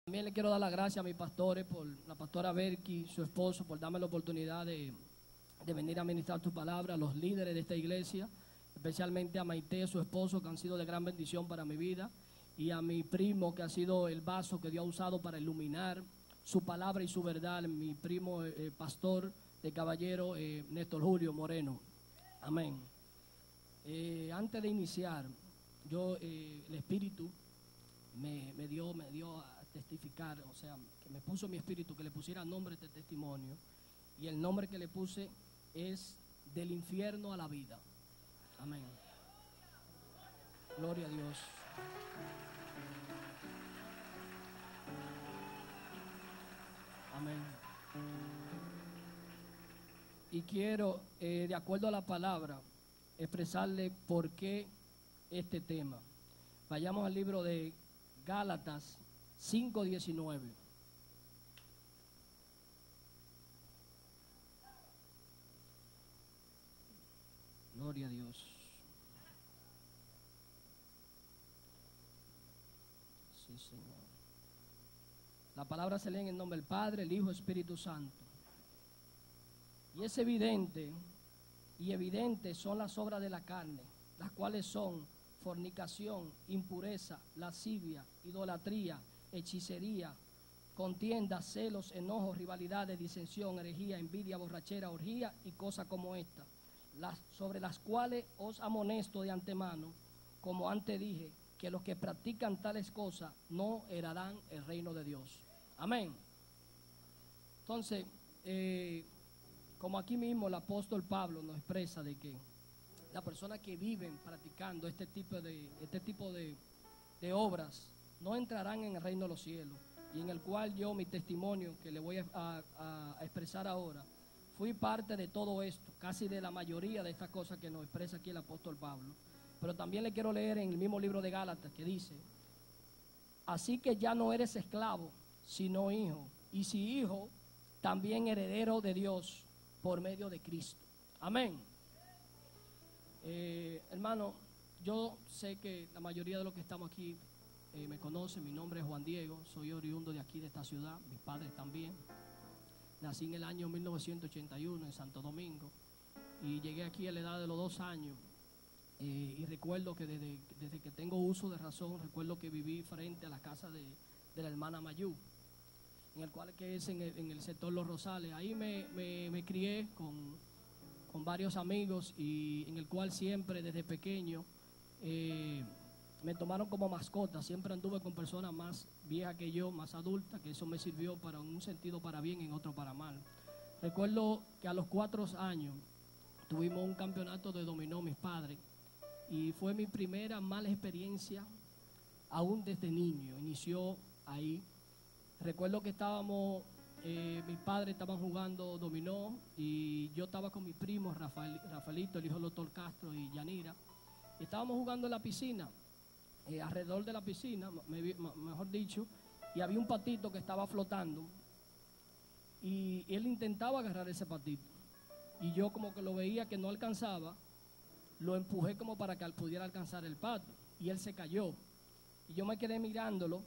También le quiero dar las gracias a mis pastores, por la pastora Berky, su esposo, por darme la oportunidad de venir a ministrar tu palabra, a los líderes de esta iglesia, especialmente a Maite, su esposo, que han sido de gran bendición para mi vida, y a mi primo, que ha sido el vaso que Dios ha usado para iluminar su palabra y su verdad, mi primo pastor de Caballero, Néstor Julio Moreno. Amén. Antes de iniciar, el Espíritu me dio a testificar, o sea, que me puso mi espíritu que le pusiera nombre a este testimonio, y el nombre que le puse es Del infierno a la vida. Amén. Gloria a Dios. Amén. Y quiero, de acuerdo a la palabra, expresarle por qué este tema. Vayamos al libro de Gálatas 5:19. Gloria a Dios. Sí, Señor. La palabra se lee en el nombre del Padre, el Hijo, Espíritu Santo. Y es evidente, y evidentes son las obras de la carne, las cuales son fornicación, impureza, lascivia, idolatría, hechicería, contienda, celos, enojos, rivalidades, disensión, herejía, envidia, borrachera, orgía y cosas como esta, sobre las cuales os amonesto de antemano, como antes dije, que los que practican tales cosas no heredarán el reino de Dios. Amén. Entonces, como aquí mismo el apóstol Pablo nos expresa de que las personas que viven practicando este tipo de obras no entrarán en el reino de los cielos, y en el cual yo, mi testimonio que le voy a expresar ahora, fui parte de todo esto, casi de la mayoría de estas cosas que nos expresa aquí el apóstol Pablo. Pero también le quiero leer en el mismo libro de Gálatas que dice: así que ya no eres esclavo, sino hijo, y si hijo, también heredero de Dios por medio de Cristo. Amén. Hermano, yo sé que la mayoría de los que estamos aquí me conocen. Mi nombre es Juan Diego, soy oriundo de aquí, de esta ciudad, mis padres también. Nací en el año 1981 en Santo Domingo y llegué aquí a la edad de los 2 años. Y recuerdo que desde que tengo uso de razón, recuerdo que viví frente a la casa de la hermana Mayú, en el cual que es en el sector Los Rosales. Ahí me crié con varios amigos, y en el cual siempre desde pequeño me tomaron como mascota. Siempre anduve con personas más viejas que yo, más adultas, que eso me sirvió para un sentido para bien, en otro para mal. Recuerdo que a los 4 años tuvimos un campeonato de dominó mis padres, y fue mi primera mala experiencia, aún desde niño, inició ahí. Recuerdo que mis padres estaban jugando dominó, y yo estaba con mi primo Rafaelito, el hijo del doctor Castro, y Yanira. Y estábamos jugando en la piscina, alrededor de la piscina, mejor dicho, y había un patito que estaba flotando, y él intentaba agarrar ese patito. Y yo, como que lo veía que no alcanzaba, lo empujé como para que él pudiera alcanzar el pato, y él se cayó. Y yo me quedé mirándolo,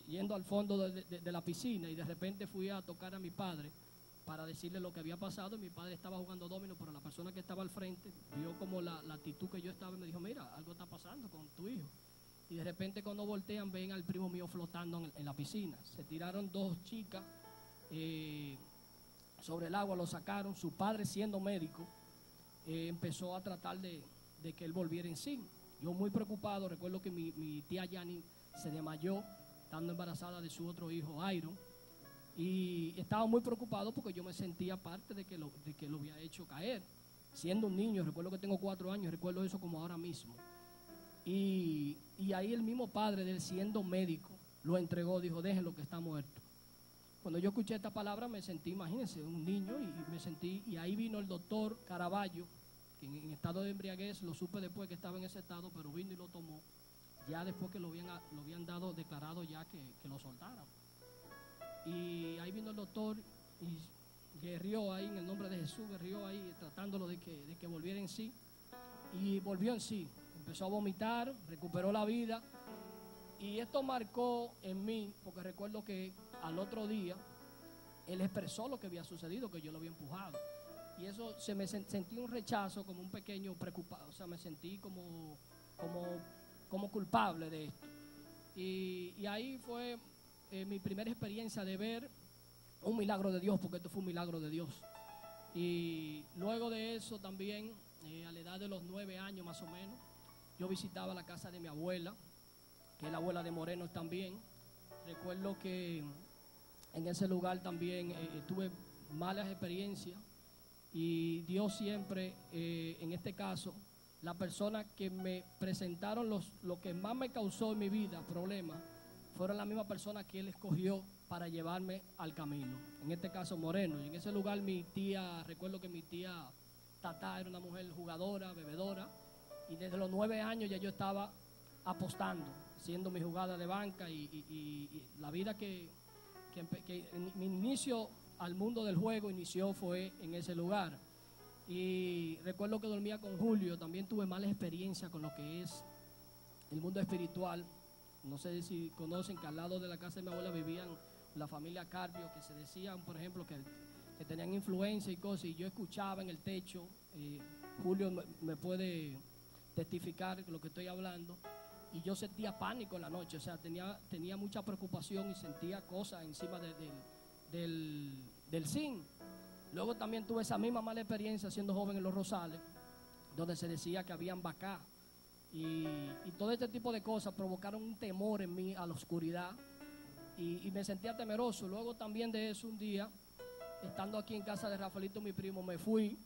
yendo al fondo de la piscina, y de repente fui a tocar a mi padre para decirle lo que había pasado. Mi padre estaba jugando domino, pero la persona que estaba al frente vio como la actitud que yo estaba, y me dijo: mira, algo está pasando con tu hijo. Y de repente, cuando voltean, ven al primo mío flotando en la piscina. Se tiraron 2 chicas sobre el agua, lo sacaron. Su padre, siendo médico, empezó a tratar de que él volviera en sí. Yo, muy preocupado, recuerdo que mi tía Yani se desmayó estando embarazada de su otro hijo, Iron, y estaba muy preocupado porque yo me sentía parte de que lo había hecho caer. Siendo un niño, recuerdo que tengo 4 años, recuerdo eso como ahora mismo. Y ahí el mismo padre de él, siendo médico, lo entregó, dijo: déjenlo, que está muerto. Cuando yo escuché esta palabra me sentí, imagínense, un niño, y ahí vino el doctor Caraballo, que en estado de embriaguez, lo supe después que estaba en ese estado, pero vino y lo tomó, ya después que lo habían dado declarado ya que lo soltaran. Y ahí vino el doctor y guerrió ahí en el nombre de Jesús, guerrió ahí tratándolo de que volviera en sí, y volvió en sí. Empezó a vomitar, recuperó la vida, Y esto marcó en mí, porque recuerdo que al otro día él expresó lo que había sucedido, que yo lo había empujado. Y eso sentí un rechazo, como un pequeño preocupado, o sea, me sentí como culpable de esto. Y ahí fue mi primera experiencia de ver un milagro de Dios, porque esto fue un milagro de Dios. Y luego de eso también, a la edad de los 9 años más o menos, yo visitaba la casa de mi abuela, que es la abuela de Moreno también. Recuerdo que en ese lugar también tuve malas experiencias y Dios siempre, en este caso, la persona que me presentaron lo que más me causó en mi vida problemas, fueron la misma persona que Él escogió para llevarme al camino. En este caso Moreno. Y en ese lugar mi tía, recuerdo que mi tía Tata era una mujer jugadora, bebedora, y desde los 9 años ya yo estaba apostando, haciendo mi jugada de banca y la vida que mi inicio al mundo del juego inició fue en ese lugar. Y recuerdo que dormía con Julio, también tuve malas experiencias con lo que es el mundo espiritual. No sé si conocen que al lado de la casa de mi abuela vivían la familia Carpio, que se decían, por ejemplo, que tenían influencia y cosas, y yo escuchaba en el techo, Julio me puede testificar lo que estoy hablando, y yo sentía pánico en la noche, o sea, tenía mucha preocupación y sentía cosas encima del zinc. Luego también tuve esa misma mala experiencia siendo joven en Los Rosales, donde se decía que habían vacas. Y todo este tipo de cosas provocaron un temor en mí a la oscuridad y me sentía temeroso. Luego también de eso, un día, estando aquí en casa de Rafaelito, mi primo, me fui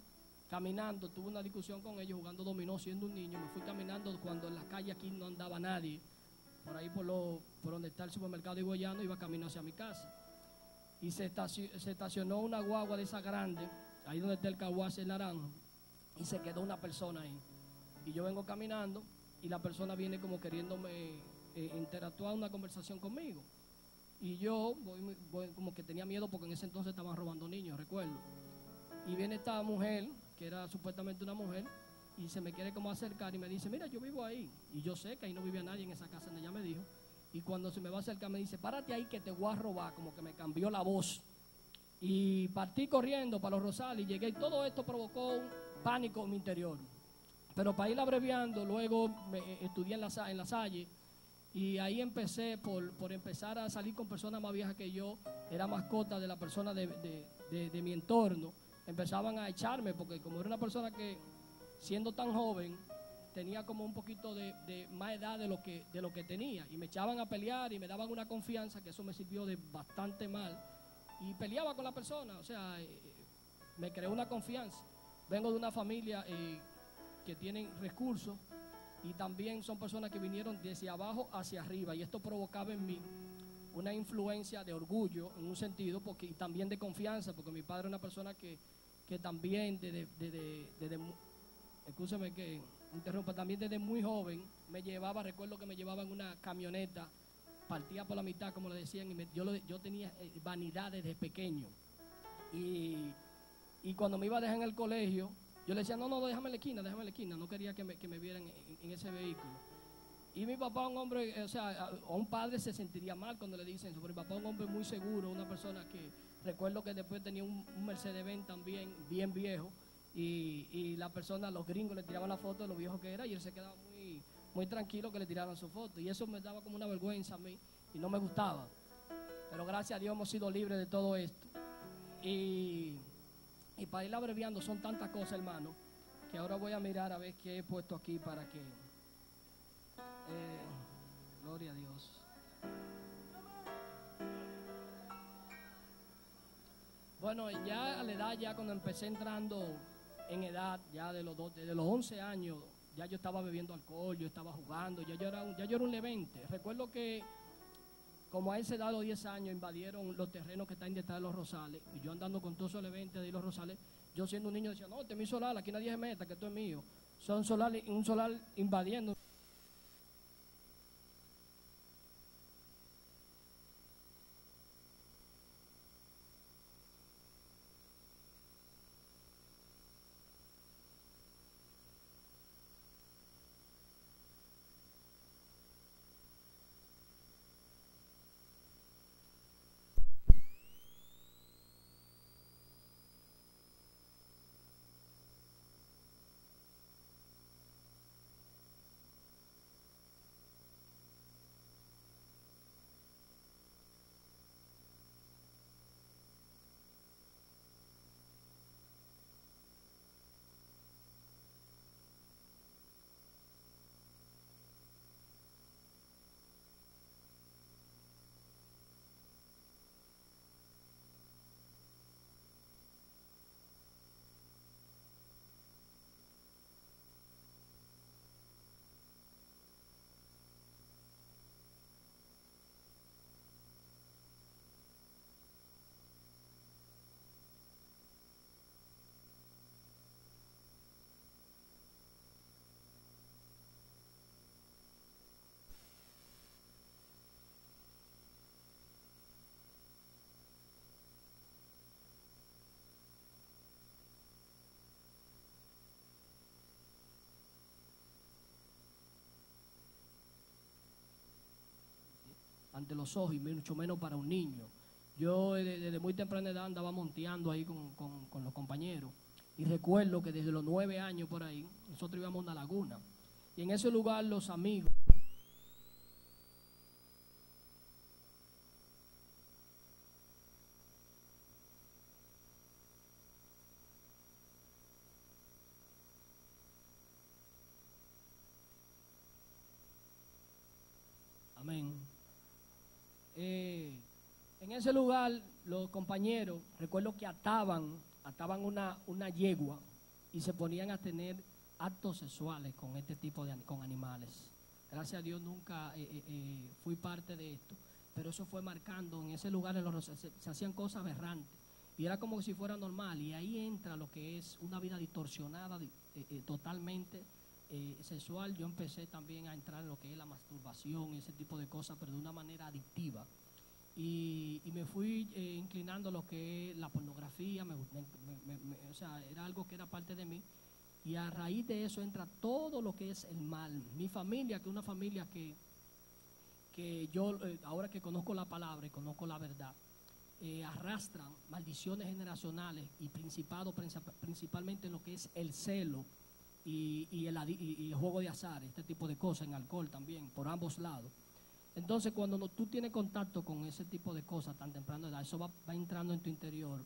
caminando, tuve una discusión con ellos jugando dominó siendo un niño, me fui caminando cuando en la calle aquí no andaba nadie, por ahí por donde está el supermercado de Goyano, iba camino hacia mi casa. Y se estacionó una guagua de esa grande, ahí donde está el Caguas, el Naranjo, y se quedó una persona ahí. Y yo vengo caminando y la persona viene como queriéndome interactuar una conversación conmigo. Y yo voy como que tenía miedo porque en ese entonces estaban robando niños, recuerdo. Y viene esta mujer, que era supuestamente una mujer, y se me quiere como acercar y me dice, mira, yo vivo ahí. Y yo sé que ahí no vivía nadie en esa casa donde ella me dijo. Y cuando se me va a acercar me dice, párate ahí que te voy a robar, como que me cambió la voz. Y partí corriendo para Los Rosales y llegué, y todo esto provocó un pánico en mi interior. Pero para ir abreviando, luego estudié en la Salle y ahí empecé por empezar a salir con personas más viejas que yo, era mascota de la persona de mi entorno. Empezaban a echarme porque como era una persona que siendo tan joven tenía como un poquito de más edad de lo que tenía y me echaban a pelear y me daban una confianza que eso me sirvió de bastante mal y peleaba con la persona, o sea, me creó una confianza. Vengo de una familia que tienen recursos y también son personas que vinieron desde abajo hacia arriba y esto provocaba en mí una influencia de orgullo en un sentido y también de confianza, porque mi padre es una persona que también escúchame que interrumpa, también desde muy joven me llevaba, recuerdo que me llevaba en una camioneta, partía por la mitad como le decían, y yo tenía vanidad desde pequeño y cuando me iba a dejar en el colegio, yo le decía, no, déjame en la esquina, no quería que me vieran en ese vehículo. Y mi papá, un hombre, o sea, a un padre se sentiría mal cuando le dicen eso, pero mi papá un hombre muy seguro, una persona que, recuerdo que después tenía un Mercedes-Benz también, bien viejo, y la persona, los gringos le tiraban la foto de lo viejo que era, y él se quedaba muy tranquilo que le tiraran su foto, y eso me daba como una vergüenza a mí, y no me gustaba. Pero gracias a Dios hemos sido libres de todo esto. Y para ir abreviando, son tantas cosas, hermano, que ahora voy a mirar a ver qué he puesto aquí para que... gloria a Dios. Bueno, ya a la edad, ya cuando empecé entrando en edad, ya desde los 11 años, ya yo estaba bebiendo alcohol, yo estaba jugando, ya yo era un levente. Recuerdo que como a esa edad, a los 10 años, invadieron los terrenos que están detrás de Los Rosales, y yo andando con todos esos leventes de Los Rosales, yo siendo un niño decía, no, este es mi solar, aquí nadie se meta, que esto es mío. Son un solar invadiendo. ante los ojos y mucho menos para un niño. Yo desde muy temprana edad andaba monteando ahí con los compañeros y recuerdo que desde los 9 años por ahí nosotros íbamos a una laguna y en ese lugar los amigos. Amén. En ese lugar los compañeros, recuerdo que ataban una yegua y se ponían a tener actos sexuales con este tipo con animales. Gracias a Dios nunca fui parte de esto, pero eso fue marcando. En ese lugar se hacían cosas aberrantes y era como si fuera normal, y ahí entra lo que es una vida distorsionada totalmente sexual. Yo empecé también a entrar en lo que es la masturbación y ese tipo de cosas, pero de una manera adictiva. Y me fui inclinando a lo que es la pornografía, o sea, era algo que era parte de mí. Y a raíz de eso entra todo lo que es el mal. Mi familia, que es una familia que yo, ahora que conozco la palabra y conozco la verdad, arrastran maldiciones generacionales y principados, principalmente en lo que es el celo y el juego de azar, este tipo de cosas, en alcohol también, por ambos lados. Entonces, cuando tú tienes contacto con ese tipo de cosas tan temprano de edad, eso va entrando en tu interior,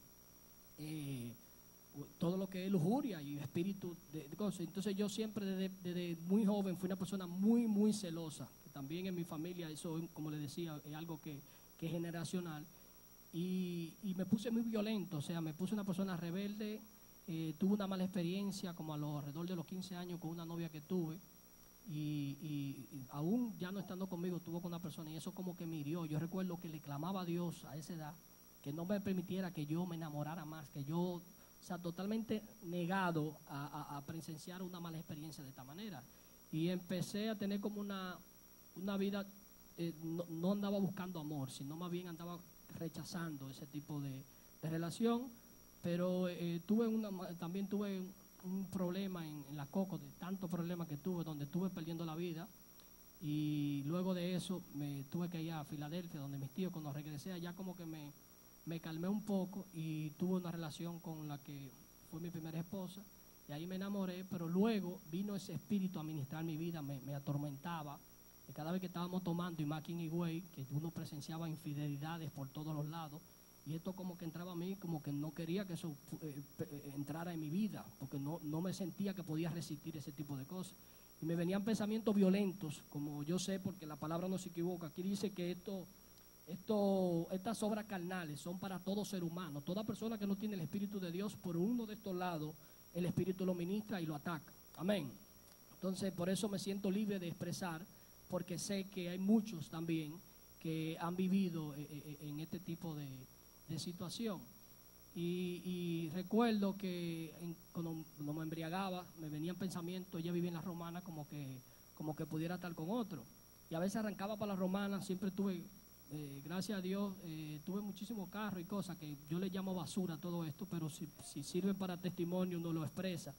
todo lo que es lujuria y espíritu de cosas. Entonces, yo siempre desde muy joven fui una persona muy, muy celosa. También en mi familia, eso, como les decía, es algo que es generacional. Y me puse muy violento, o sea, me puse una persona rebelde. Tuve una mala experiencia como alrededor de los 15 años con una novia que tuve. Y aún ya no estando conmigo, estuvo con una persona y eso como que me hirió. Yo recuerdo que le clamaba a Dios a esa edad que no me permitiera que yo me enamorara más, que yo, o sea, totalmente negado a presenciar una mala experiencia de esta manera. Y empecé a tener como una vida, no andaba buscando amor, sino más bien andaba rechazando ese tipo de relación. Pero también tuve un problema en la Coco, de tantos problemas que tuve, donde estuve perdiendo la vida. Y luego de eso me tuve que ir a Filadelfia, donde mis tíos. Cuando regresé allá como que me calmé un poco y tuve una relación con la que fue mi primera esposa. Y ahí me enamoré, pero luego vino ese espíritu a ministrar mi vida, me atormentaba. Y cada vez que estábamos tomando, y más aquí en Higüey, que uno presenciaba infidelidades por todos los lados, y esto como que entraba a mí, como que no quería que eso entrara en mi vida, porque no me sentía que podía resistir ese tipo de cosas. Y me venían pensamientos violentos, como yo sé, porque la palabra no se equivoca. Aquí dice que estas obras carnales son para todo ser humano. Toda persona que no tiene el Espíritu de Dios, por uno de estos lados, el Espíritu lo ministra y lo ataca. Amén. Entonces, por eso me siento libre de expresar, porque sé que hay muchos también que han vivido en este tipo de situación. Y recuerdo que cuando me embriagaba, me venían pensamientos. Ella vivía en la Romana, como que pudiera estar con otro. Y a veces arrancaba para la Romana. Siempre tuve, gracias a Dios, tuve muchísimos carros y cosas que yo le llamo basura todo esto, pero si sirve para testimonio uno lo expresa.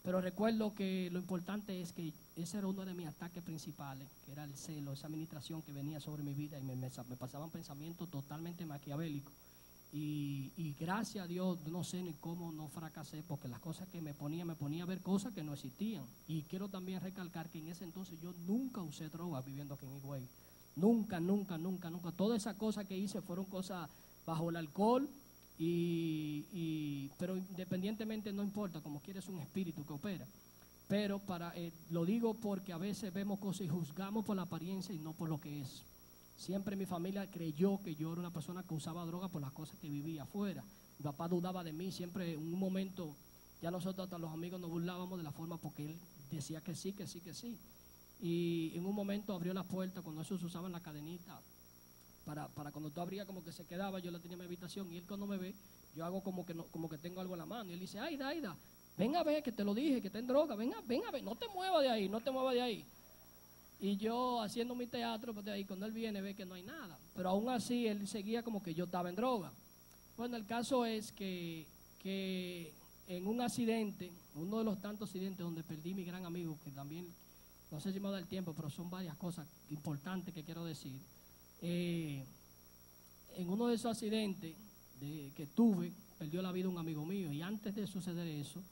Pero recuerdo que lo importante es que ese era uno de mis ataques principales, que era el celo, esa administración que venía sobre mi vida, y me pasaban pensamientos totalmente maquiavélicos. Y gracias a Dios, no sé ni cómo no fracasé, porque las cosas que me ponía a ver cosas que no existían. Y quiero también recalcar que en ese entonces yo nunca usé drogas viviendo aquí en Higüey. Nunca. Todas esas cosas que hice fueron cosas bajo el alcohol. Pero independientemente, no importa, como quieres, un espíritu que opera. Pero lo digo porque a veces vemos cosas y juzgamos por la apariencia y no por lo que es. Siempre mi familia creyó que yo era una persona que usaba droga por las cosas que vivía afuera. Mi papá dudaba de mí, siempre en un momento, ya nosotros hasta los amigos nos burlábamos de la forma, porque él decía que sí. Y en un momento abrió la puerta, cuando eso se usaba en la cadenita, para cuando tú abrías, como que se quedaba. Yo la tenía en mi habitación y él, cuando me ve, yo hago como que tengo algo en la mano, y él dice: Aida, ven a ver, que te lo dije, que está en droga, ven a ver, no te muevas de ahí. Y yo haciendo mi teatro, pues de ahí, cuando él viene, ve que no hay nada. Pero aún así, él seguía como que yo estaba en droga. Bueno, el caso es que en un accidente, uno de los tantos accidentes donde perdí mi gran amigo, que también, no sé si me da el tiempo, pero son varias cosas importantes que quiero decir. En uno de esos accidentes que tuve, perdió la vida un amigo mío, y antes de suceder eso,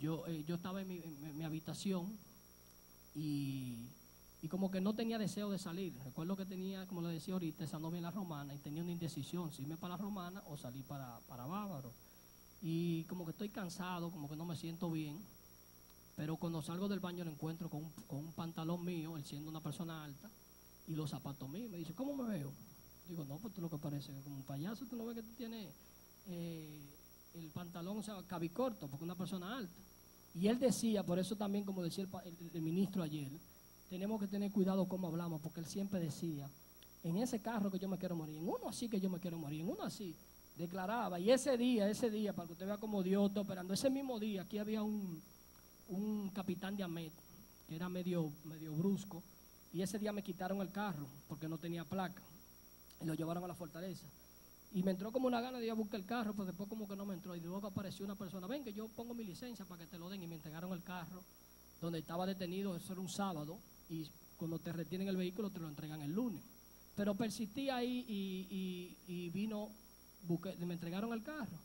yo estaba en mi habitación y como que no tenía deseo de salir. Recuerdo que tenía, como le decía ahorita, esa novia en la Romana y tenía una indecisión, si irme para la Romana o salir para Bávaro. Y como que estoy cansado, como que no me siento bien, pero cuando salgo del baño lo encuentro con un pantalón mío, él siendo una persona alta, y los zapatos míos. Me dice, ¿cómo me veo? Digo, no, pues tú lo que parece como un payaso, tú no ves que tú tienes el pantalón, o sea, cabicorto, porque una persona alta. Y él decía, por eso también, como decía el ministro ayer, tenemos que tener cuidado cómo hablamos, porque él siempre decía, en ese carro que yo me quiero morir, en uno así que yo me quiero morir, en uno así, declaraba. Y ese día, para que usted vea cómo Dios está operando, ese mismo día aquí había un capitán de AMET, que era medio brusco, y ese día me quitaron el carro, porque no tenía placa, y lo llevaron a la fortaleza. Y me entró como una gana de ir a buscar el carro, pero después como que no me entró. Y luego apareció una persona, ven que yo pongo mi licencia para que te lo den. Y me entregaron el carro donde estaba detenido, eso era un sábado. Y cuando te retienen el vehículo te lo entregan el lunes. Pero persistí ahí y vino, me entregaron el carro.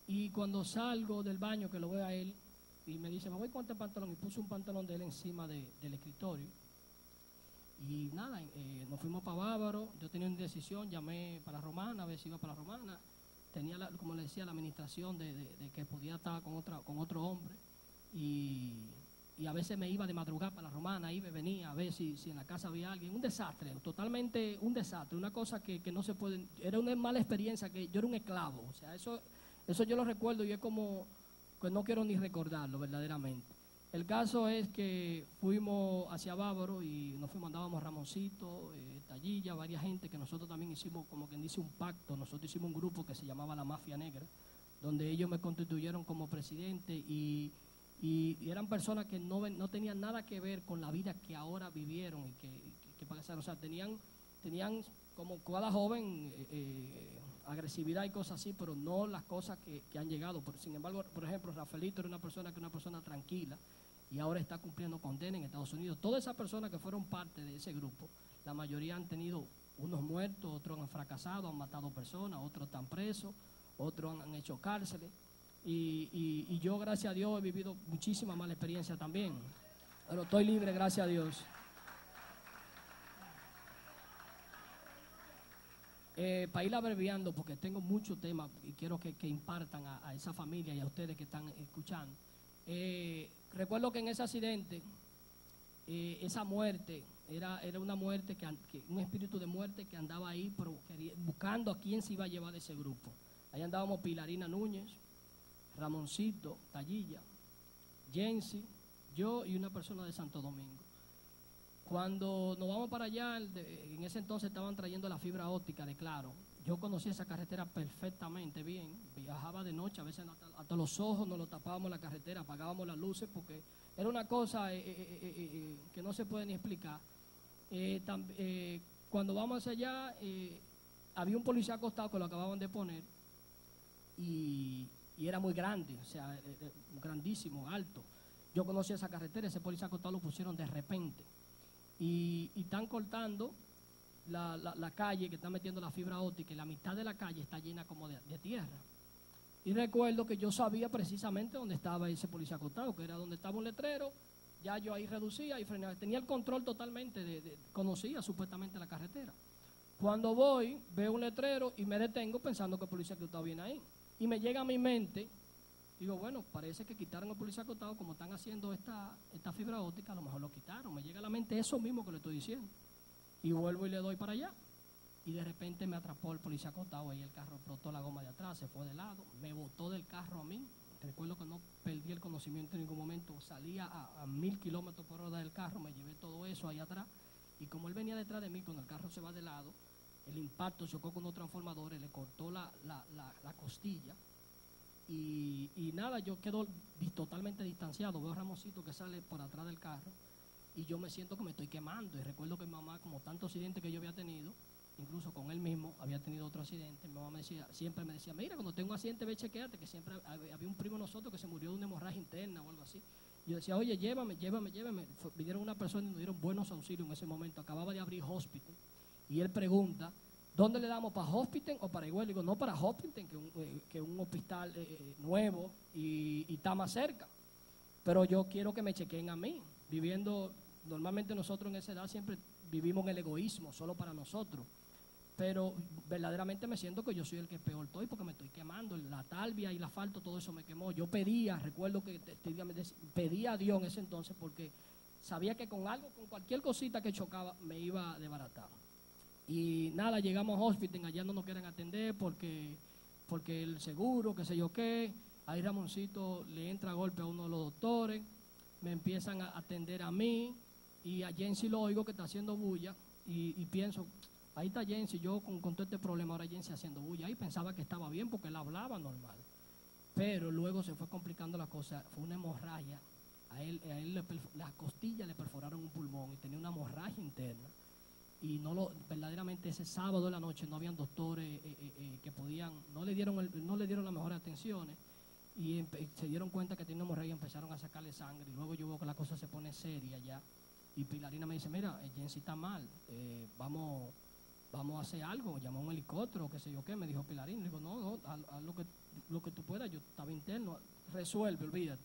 Y cuando salgo del baño, que lo veo a él, y me dice, me voy con este pantalón. Y puse un pantalón de él encima del escritorio. Y nada, nos fuimos para Bávaro. Yo tenía una indecisión, llamé para la Romana, a ver si iba para la Romana. Tenía, como le decía, la administración de que podía estar con otro hombre. Y a veces me iba de madrugada para la Romana, iba y venía a ver si en la casa había alguien. Un desastre, totalmente un desastre. Una cosa que no se puede, era una mala experiencia, que yo era un esclavo. O sea, eso yo lo recuerdo y es como que no quiero ni recordarlo verdaderamente. El caso es que fuimos hacia Bávaro y andábamos Ramoncito, Tallilla, varias gente que nosotros también hicimos, como quien dice, un pacto. Nosotros hicimos un grupo que se llamaba La Mafia Negra, donde ellos me constituyeron como presidente y eran personas que no tenían nada que ver con la vida que ahora vivieron y que pasaron. O sea, tenían como cada joven agresividad y cosas así, pero no las cosas que han llegado. Sin embargo, por ejemplo, Rafaelito era una persona tranquila y ahora está cumpliendo condena en Estados Unidos. Todas esas personas que fueron parte de ese grupo, la mayoría han tenido unos muertos, otros han fracasado, han matado personas, otros están presos, otros han hecho cárceles. Y yo, gracias a Dios, he vivido muchísima mala experiencia también. Pero estoy libre, gracias a Dios. Para ir abreviando, porque tengo muchos temas y quiero que impartan a esa familia y a ustedes que están escuchando. Recuerdo que en ese accidente, esa muerte, era una muerte, un espíritu de muerte que andaba ahí buscando a quién se iba a llevar de ese grupo. Ahí andábamos Pilarina Núñez, Ramoncito, Tallilla, Jensi, yo y una persona de Santo Domingo. Cuando nos vamos para allá, en ese entonces estaban trayendo la fibra óptica de Claro. Yo conocía esa carretera perfectamente bien. Viajaba de noche, a veces hasta los ojos nos lo tapábamos en la carretera, apagábamos las luces porque era una cosa que no se puede ni explicar. Cuando vamos hacia allá, había un policía acostado que lo acababan de poner y era muy grande, o sea, grandísimo, alto. Yo conocía esa carretera, ese policía acostado lo pusieron de repente. Y están cortando la calle, que están metiendo la fibra óptica, y la mitad de la calle está llena como de tierra. Y recuerdo que yo sabía precisamente dónde estaba ese policía acostado, que era donde estaba un letrero. Ya yo ahí reducía y frenaba. Tenía el control totalmente, conocía supuestamente la carretera. Cuando voy, veo un letrero y me detengo pensando que el policía acostado viene ahí. Y me llega a mi mente, digo, bueno, parece que quitaron al policía acostado, como están haciendo esta fibra óptica, a lo mejor lo quitaron. Me llega a la mente eso mismo que le estoy diciendo. Y vuelvo y le doy para allá. Y de repente me atrapó el policía acostado, ahí el carro explotó la goma de atrás, se fue de lado, me botó del carro a mí. Recuerdo que no perdí el conocimiento en ningún momento, salía a 1000 kilómetros por hora del carro, me llevé todo eso ahí atrás. Y como él venía detrás de mí, cuando el carro se va de lado, el impacto chocó con unos transformadores, le cortó la costilla. Y nada, yo quedo totalmente distanciado, veo a Ramoncito que sale por atrás del carro y yo me siento que me estoy quemando. Y recuerdo que mi mamá, como tantos accidentes que yo había tenido, incluso con él mismo había tenido otro accidente, mi mamá siempre me decía, mira, cuando tengo un accidente ve, chequéate, que siempre había un primo de nosotros que se murió de una hemorragia interna o algo así. Y yo decía, oye, llévame. Vinieron una persona y nos dieron buenos auxilios en ese momento, acababa de abrir hospital. y él pregunta, ¿dónde le damos? ¿Para Hospital o para Higüey? Le digo, no, para Hospital, que es un hospital nuevo y está más cerca. Pero yo quiero que me chequen a mí. Normalmente nosotros en esa edad siempre vivimos en el egoísmo, solo para nosotros. Pero verdaderamente me siento que yo soy el que peor estoy porque me estoy quemando. La talvia y el asfalto, todo eso me quemó. Yo recuerdo que pedía a Dios en ese entonces porque sabía que con cualquier cosita que chocaba, me iba a desbaratar. Y nada, llegamos a Hospital, allá no nos quieren atender porque el seguro, qué sé yo qué. Ahí Ramoncito le entra a golpe a uno de los doctores, me empiezan a atender a mí y a Jensi lo oigo que está haciendo bulla y pienso, ahí está Jensi, yo con todo este problema, ahora Jensi haciendo bulla. Ahí pensaba que estaba bien porque él hablaba normal. Pero luego se fue complicando la cosa, fue una hemorragia. A él las costillas le perforaron un pulmón y tenía una hemorragia interna. Y verdaderamente ese sábado de la noche no habían doctores que podían, no le dieron las mejores atenciones y se dieron cuenta que tenía una hemorragia y empezaron a sacarle sangre. Y luego yo veo que la cosa se pone seria ya. Y Pilarina me dice, mira, Jensi está mal, vamos a hacer algo, llamó a un helicóptero, qué sé yo qué, me dijo Pilarina. Le digo, no, haz lo que tú puedas, yo estaba interno, resuelve, olvídate.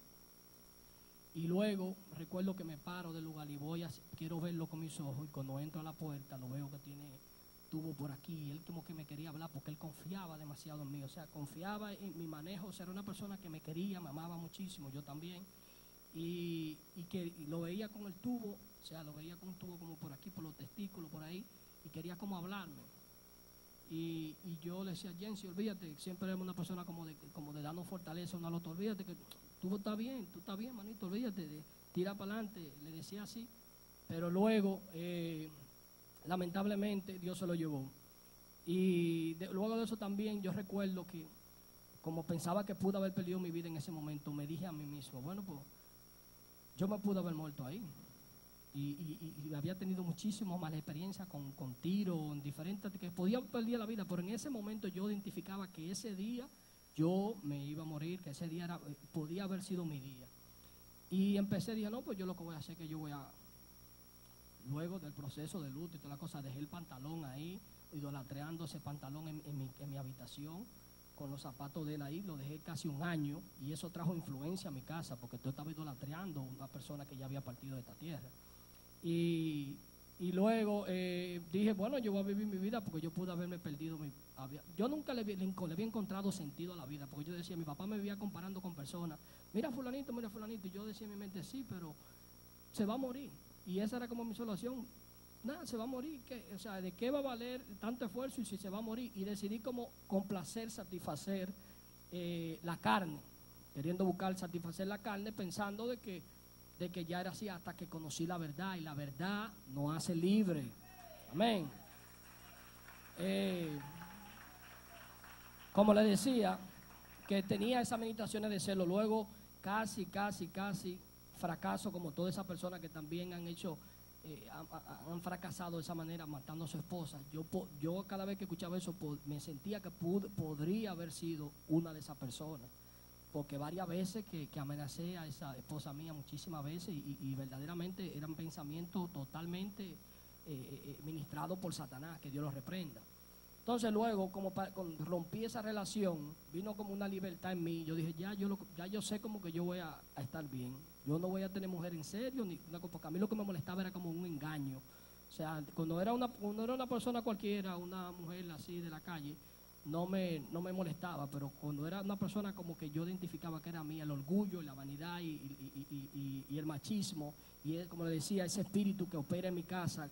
Y luego recuerdo que me paro del lugar y quiero verlo con mis ojos, y cuando entro a la puerta lo veo que tiene tubo por aquí, y él como que me quería hablar porque él confiaba demasiado en mí, o sea, confiaba en mi manejo, o sea, era una persona que me quería, me amaba muchísimo, yo también, y lo veía con el tubo, o sea, lo veía con un tubo como por aquí, por los testículos, por ahí, y quería como hablarme. Y yo le decía, Jensi, olvídate, siempre era una persona como de darnos fortaleza una al otro, olvídate que tú estás bien, manito, olvídate, tira para adelante, le decía así. Pero luego, lamentablemente, Dios se lo llevó. Y luego de eso también yo recuerdo que, como pensaba que pude haber perdido mi vida en ese momento, me dije a mí mismo, bueno, pues yo me pude haber muerto ahí. Y había tenido muchísimas malas experiencias con tiros, en diferentes, que podía perder la vida, pero en ese momento yo identificaba que ese día yo me iba a morir, que ese día podía haber sido mi día. Y dije, no, pues yo lo que voy a hacer es que yo luego del proceso de luto y toda la cosa, dejé el pantalón ahí, idolatreando ese pantalón en mi habitación, con los zapatos de él ahí, lo dejé casi un año, y eso trajo influencia a mi casa, porque yo estaba idolatrando a una persona que ya había partido de esta tierra. Y luego dije, bueno, yo voy a vivir mi vida porque yo pude haberme perdido. Yo nunca le había encontrado sentido a la vida, porque yo decía, mi papá me vivía comparando con personas, mira fulanito, y yo decía en mi mente, sí, pero se va a morir. Y esa era como mi solución, nada, se va a morir, o sea, ¿de qué va a valer tanto esfuerzo y si se va a morir? Y decidí como complacer, satisfacer la carne, queriendo buscar satisfacer la carne, pensando de que ya era así, hasta que conocí la verdad, y la verdad nos hace libre. Amén. Como le decía, que tenía esas meditaciones de celo, luego casi fracaso, como todas esas personas que también han hecho, han fracasado de esa manera matando a su esposa. Yo cada vez que escuchaba eso me sentía que podría haber sido una de esas personas, porque varias veces que amenacé a esa esposa mía, muchísimas veces, y verdaderamente eran pensamientos totalmente ministrados por Satanás, que Dios los reprenda. Entonces luego, cuando rompí esa relación, vino como una libertad en mí. Yo dije, ya yo sé como que yo voy a estar bien. Yo no voy a tener mujer en serio, porque a mí lo que me molestaba era como un engaño. O sea, cuando era una persona cualquiera, una mujer así de la calle, no me molestaba, pero cuando era una persona como que yo identificaba que era mía, el orgullo, la vanidad y el machismo, y como le decía, ese espíritu que opera en mi casa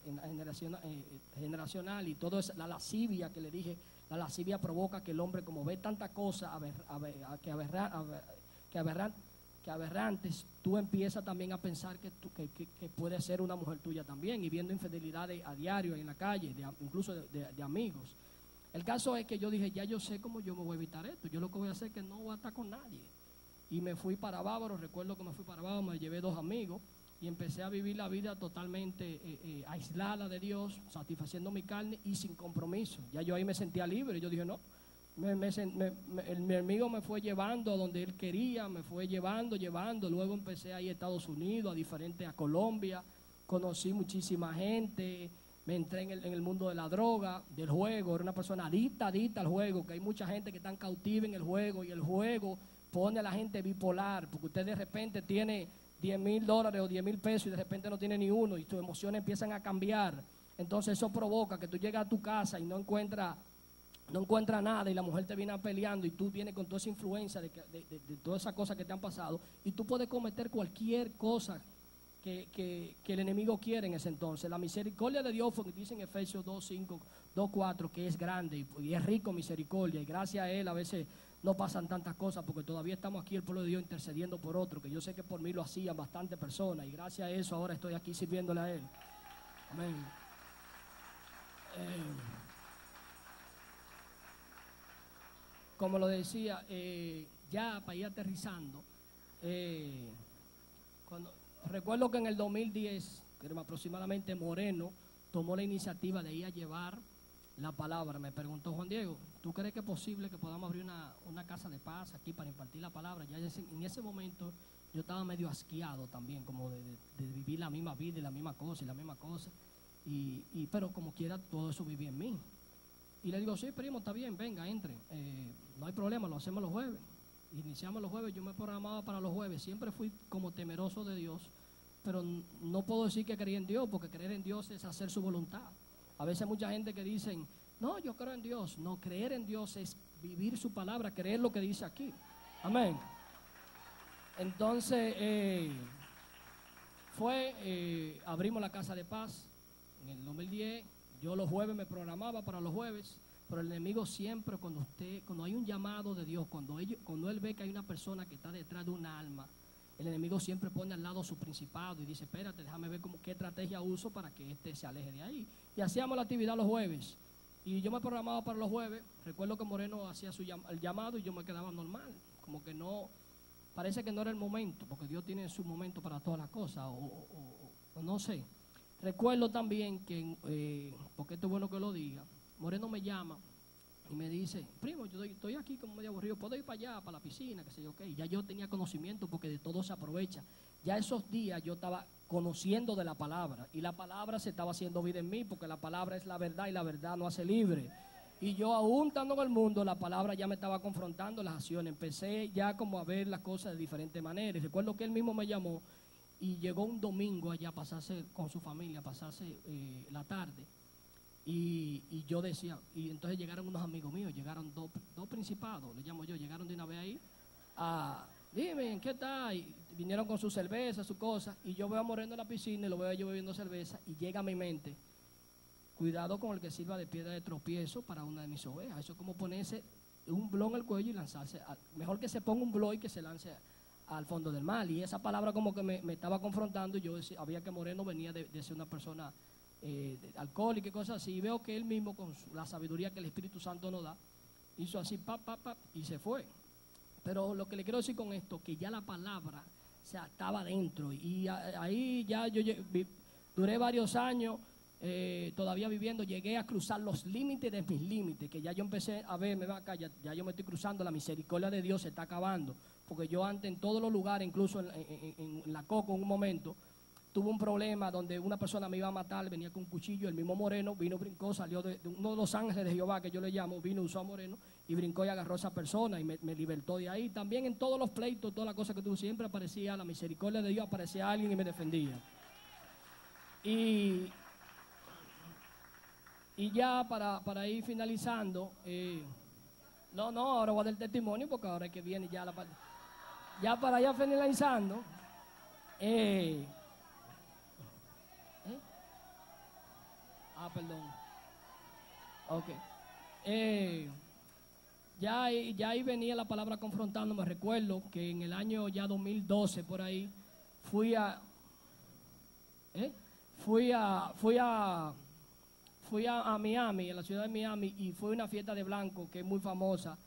generacional, y todo eso, la lascivia que le dije, la lascivia provoca que el hombre, como ve tanta cosa que aberrantes, tú empiezas también a pensar que puede ser una mujer tuya también, y viendo infidelidades a diario en la calle, incluso de amigos. El caso es que yo dije, ya yo sé cómo yo me voy a evitar esto. Yo lo que voy a hacer es que no voy a estar con nadie. Y me fui para Bávaro, recuerdo que me fui para Bávaro, me llevé 2 amigos y empecé a vivir la vida totalmente aislada de Dios, satisfaciendo mi carne y sin compromiso. Ya yo ahí me sentía libre. Yo dije, no, mi amigo me fue llevando a donde él quería, me fue llevando. Luego empecé a ir a Estados Unidos, a Colombia, conocí muchísima gente. me entré en el mundo de la droga, del juego, era una persona adicta al juego, que hay mucha gente que está cautiva en el juego y el juego pone a la gente bipolar, porque usted de repente tiene $10,000 o 10,000 pesos y de repente no tiene ni uno y tus emociones empiezan a cambiar. Entonces eso provoca que tú llegas a tu casa y no encuentras nada y la mujer te viene peleando y tú vienes con toda esa influencia de todas esas cosas que te han pasado y tú puedes cometer cualquier cosa que el enemigo quiere en ese entonces. La misericordia de Dios, porque dice en Efesios 2:5, 2:4, que es grande y es rico en misericordia y gracias a Él a veces no pasan tantas cosas porque todavía estamos aquí el pueblo de Dios intercediendo por otro, que yo sé que por mí lo hacían bastantes personas y gracias a eso ahora estoy aquí sirviéndole a Él. Amén. Como lo decía, ya para ir aterrizando, recuerdo que en el 2010, aproximadamente, Moreno tomó la iniciativa de ir a llevar la palabra. Me preguntó: Juan Diego, ¿tú crees que es posible que podamos abrir una casa de paz aquí para impartir la palabra? Ya en ese momento yo estaba medio asqueado también, como de vivir la misma vida y la misma cosa, pero como quiera todo eso vivía en mí. Y le digo: sí, primo, está bien, venga, entre, no hay problema, lo hacemos los jueves. Iniciamos los jueves, yo me programaba para los jueves, siempre fui como temeroso de Dios, pero no puedo decir que creía en Dios, porque creer en Dios es hacer su voluntad. A veces hay mucha gente que dicen: no, yo creo en Dios. No, creer en Dios es vivir su palabra, creer lo que dice aquí. Amén. Entonces, abrimos la Casa de Paz en el 2010. Yo los jueves me programaba para los jueves, pero el enemigo siempre, cuando hay un llamado de Dios, cuando él ve que hay una persona que está detrás de un alma, el enemigo siempre pone al lado su principado y dice: espérate, déjame ver qué estrategia uso para que se aleje de ahí. Y hacíamos la actividad los jueves. Y yo me programaba para los jueves. Recuerdo que Moreno hacía el llamado y yo me quedaba normal. Como que no, parece que no era el momento, porque Dios tiene su momento para todas las cosas, o no sé. Recuerdo también que, porque esto es bueno que lo diga, Moreno me llama y me dice: primo, yo estoy aquí como medio aburrido, ¿puedo ir para allá, para la piscina? Que sé yo, ya yo tenía conocimiento porque de todo se aprovecha. Ya esos días yo estaba conociendo de la palabra y la palabra se estaba haciendo vida en mí, porque la palabra es la verdad y la verdad no hace libre. Y yo, aún estando en el mundo, la palabra ya me estaba confrontando las acciones. Empecé ya como a ver las cosas de diferentes maneras. Y recuerdo que él mismo me llamó y llegó un domingo allá a pasarse con su familia, a pasarse la tarde. Y yo decía, y entonces llegaron unos amigos míos, llegaron dos principados, le llamo yo, llegaron de una vez ahí, dime, ¿qué tal? Y vinieron con su cerveza, su cosa, y yo veo a Moreno en la piscina y lo veo yo bebiendo cerveza, y llega a mi mente: cuidado con el que sirva de piedra de tropiezo para una de mis ovejas. Eso es como ponerse un blog en el cuello y lanzarse, mejor que se ponga un blog y que se lance al fondo del mar. Y esa palabra como que me estaba confrontando, y yo había que Moreno venía de ser una persona alcohólica y cosas así, y veo que él mismo, con la sabiduría que el Espíritu Santo nos da, hizo así, y se fue. Pero lo que le quiero decir con esto, que ya la palabra, o sea, estaba dentro, y ahí ya yo duré varios años todavía viviendo. Llegué a cruzar los límites de mis límites, que ya yo empecé a verme acá, ya yo me estoy cruzando, la misericordia de Dios se está acabando, porque yo antes en todos los lugares, incluso en la Coco, en un momento tuve un problema donde una persona me iba a matar, venía con un cuchillo, el mismo Moreno vino, brincó, salió de uno de los ángeles de Jehová, que yo le llamo, vino, usó a Moreno y brincó y agarró a esa persona y me libertó de ahí. También en todos los pleitos, todas las cosas que tuve, siempre aparecía la misericordia de Dios, aparecía alguien y me defendía. Y ya para ir finalizando, ahora voy a dar el testimonio, porque ahora es que viene ya la parte. Ya para ir finalizando, perdón. Ok. Ya ahí venía la palabra confrontándome. Recuerdo que en el año ya 2012, por ahí, fui a Miami, en la ciudad de Miami, y fue una fiesta de blanco que es muy famosa.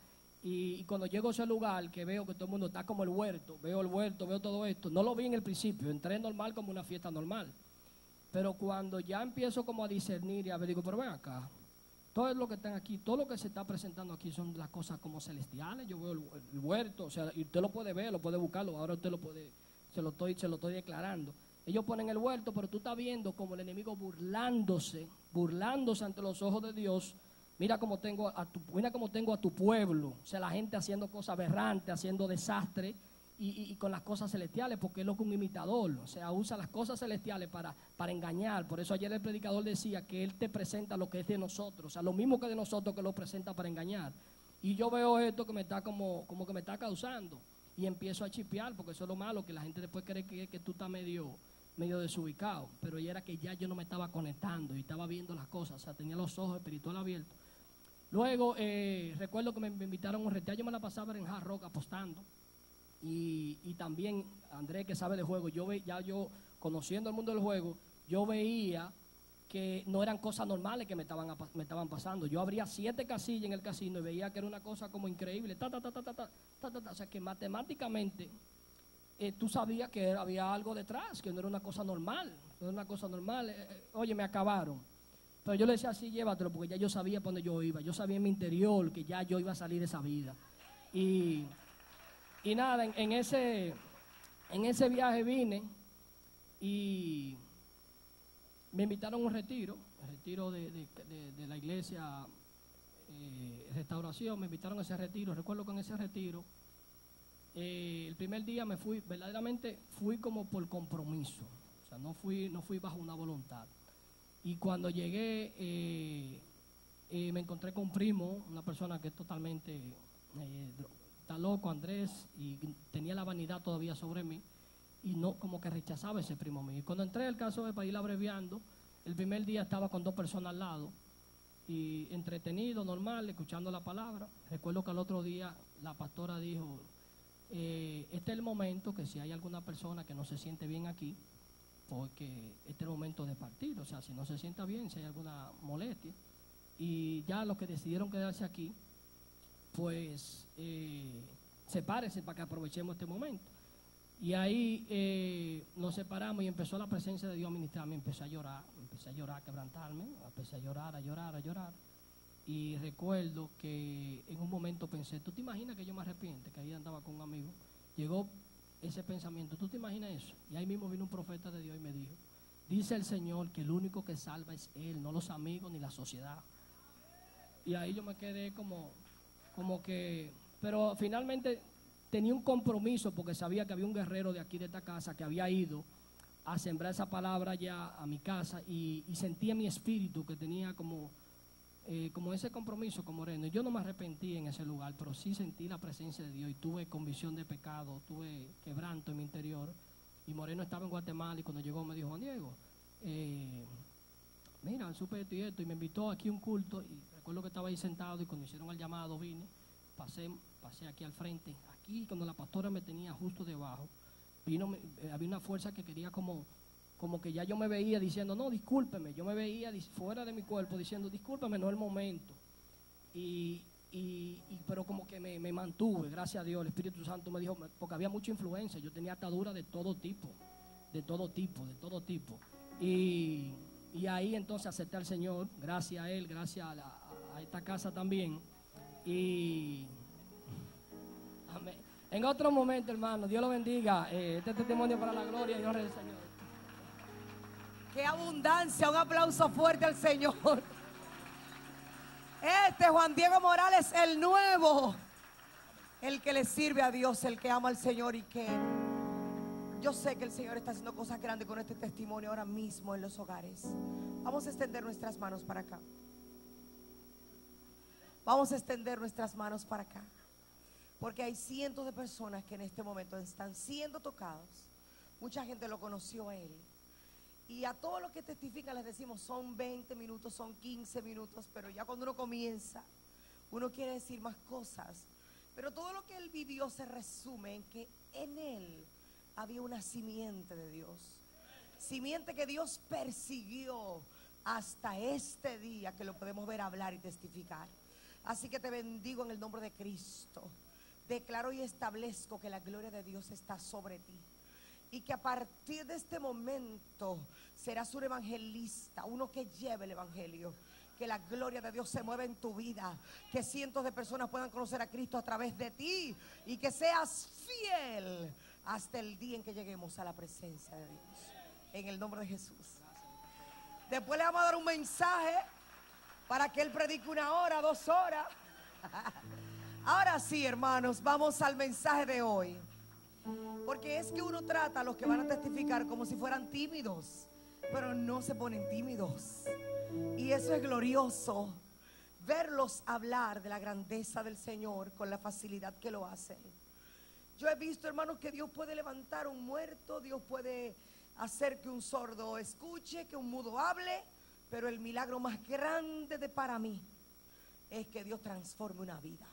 Y cuando llego a ese lugar, que veo que todo el mundo está como el huerto, veo todo esto, no lo vi en el principio, entré normal como una fiesta normal. Pero cuando ya empiezo como a discernir y a ver, digo: pero ven acá, todo lo que están aquí, todo lo que se está presentando aquí son las cosas como celestiales. Yo veo el huerto, o sea, y usted lo puede ver, lo puede buscarlo, ahora usted lo puede, se lo estoy declarando. Ellos ponen el huerto, pero tú estás viendo como el enemigo burlándose ante los ojos de Dios. Mira cómo tengo a tu pueblo, o sea, la gente haciendo cosas aberrantes, haciendo desastre y con las cosas celestiales, porque es lo que un imitador, o sea, usa las cosas celestiales para engañar. Por eso ayer el predicador decía que él te presenta lo que es de nosotros, o sea, lo mismo que de nosotros, que lo presenta para engañar. Y yo veo esto que me está como que me está causando y empiezo a chipear, porque eso es lo malo, que la gente después cree que tú estás medio desubicado, pero ya era que ya yo no me estaba conectando y estaba viendo las cosas, o sea, tenía los ojos espirituales abiertos. Luego, recuerdo que me invitaron a un retiro. Yo me la pasaba en Hard Rock apostando. Y también, Andrés, que sabe de juego, yo conociendo el mundo del juego, yo veía que no eran cosas normales que me estaban pasando. Yo abría 7 casillas en el casino y veía que era una cosa como increíble. O sea, que matemáticamente tú sabías que había algo detrás, que no era una cosa normal. No era una cosa normal. Oye, me acabaron. Pero yo le decía así, llévatelo, porque ya yo sabía para dónde yo iba. Yo sabía en mi interior que ya yo iba a salir de esa vida. Y nada, en ese viaje vine y me invitaron a un retiro de la iglesia Restauración. Me invitaron a ese retiro. Recuerdo que en ese retiro, el primer día me fui, verdaderamente fui como por compromiso. O sea, no fui bajo una voluntad. Y cuando llegué, me encontré con un primo, una persona que es totalmente, está loco, Andrés, y tenía la vanidad todavía sobre mí, y no, como que rechazaba ese primo mío. Y cuando entré al caso de para ir abreviando, el primer día estaba con 2 personas al lado, y entretenido, normal, escuchando la palabra. Recuerdo que al otro día la pastora dijo, este es el momento que si hay alguna persona que no se siente bien aquí, porque este es el momento de partir, o sea, si no se sienta bien, si hay alguna molestia, y ya los que decidieron quedarse aquí, pues sepárense para que aprovechemos este momento. Y ahí nos separamos y empezó la presencia de Dios a ministrarme. Empecé a llorar, a quebrantarme, empecé a llorar. Y recuerdo que en un momento pensé, ¿tú te imaginas que yo me arrepiente? Que ahí andaba con un amigo. Llegó ese pensamiento, ¿tú te imaginas eso? Y ahí mismo vino un profeta de Dios y me dijo, dice el Señor que el único que salva es Él, no los amigos ni la sociedad. Y ahí yo me quedé como que, pero finalmente tenía un compromiso, porque sabía que había un guerrero de aquí de esta casa que había ido a sembrar esa palabra ya a mi casa, y sentía mi espíritu que tenía como ese compromiso con Moreno. Yo no me arrepentí en ese lugar, pero sí sentí la presencia de Dios y tuve convicción de pecado, tuve quebranto en mi interior. Y Moreno estaba en Guatemala y cuando llegó me dijo, Juan Diego, mira, supe esto y esto, y me invitó aquí a un culto. Y recuerdo que estaba ahí sentado y cuando hicieron el llamado vine, pasé aquí al frente. Aquí cuando la pastora me tenía justo debajo, había una fuerza que quería como que ya yo me veía diciendo, no, discúlpeme. Yo me veía fuera de mi cuerpo diciendo, discúlpeme, no es el momento. Pero como que me mantuve, gracias a Dios. El Espíritu Santo me dijo, porque había mucha influencia, yo tenía atadura de todo tipo. Y ahí entonces acepté al Señor, gracias a Él, gracias a esta casa también. Y amén. En otro momento, hermano, Dios lo bendiga. Este testimonio para la gloria y honra del Señor. ¡Qué abundancia! Un aplauso fuerte al Señor. Este Juan Diego Morales, el nuevo, el que le sirve a Dios, el que ama al Señor, y que yo sé que el Señor está haciendo cosas grandes con este testimonio ahora mismo en los hogares. Vamos a extender nuestras manos para acá. Vamos a extender nuestras manos para acá, porque hay cientos de personas que en este momento están siendo tocados. Mucha gente lo conoció a él. Y a todos los que testifican les decimos, son 20 minutos, son 15 minutos, pero ya cuando uno comienza, uno quiere decir más cosas. Pero todo lo que él vivió se resume en que en él había una simiente de Dios. Simiente que Dios persiguió hasta este día que lo podemos ver hablar y testificar. Así que te bendigo en el nombre de Cristo. Declaro y establezco que la gloria de Dios está sobre ti. Y que a partir de este momento serás un evangelista, uno que lleve el evangelio. Que la gloria de Dios se mueva en tu vida. Que cientos de personas puedan conocer a Cristo a través de ti. Y que seas fiel hasta el día en que lleguemos a la presencia de Dios. en el nombre de Jesús. Después le vamos a dar un mensaje para que él predique 1 hora, 2 horas. Ahora sí, hermanos, vamos al mensaje de hoy. Porque es que uno trata a los que van a testificar como si fueran tímidos, pero no se ponen tímidos. Y eso es glorioso, verlos hablar de la grandeza del Señor con la facilidad que lo hacen. Yo he visto, hermanos, que Dios puede levantar un muerto, Dios puede hacer que un sordo escuche, que un mudo hable, pero el milagro más grande para mí es que Dios transforme una vida,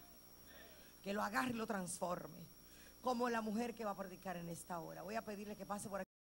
que lo agarre y lo transforme, como la mujer que va a predicar en esta hora. Voy a pedirle que pase por aquí.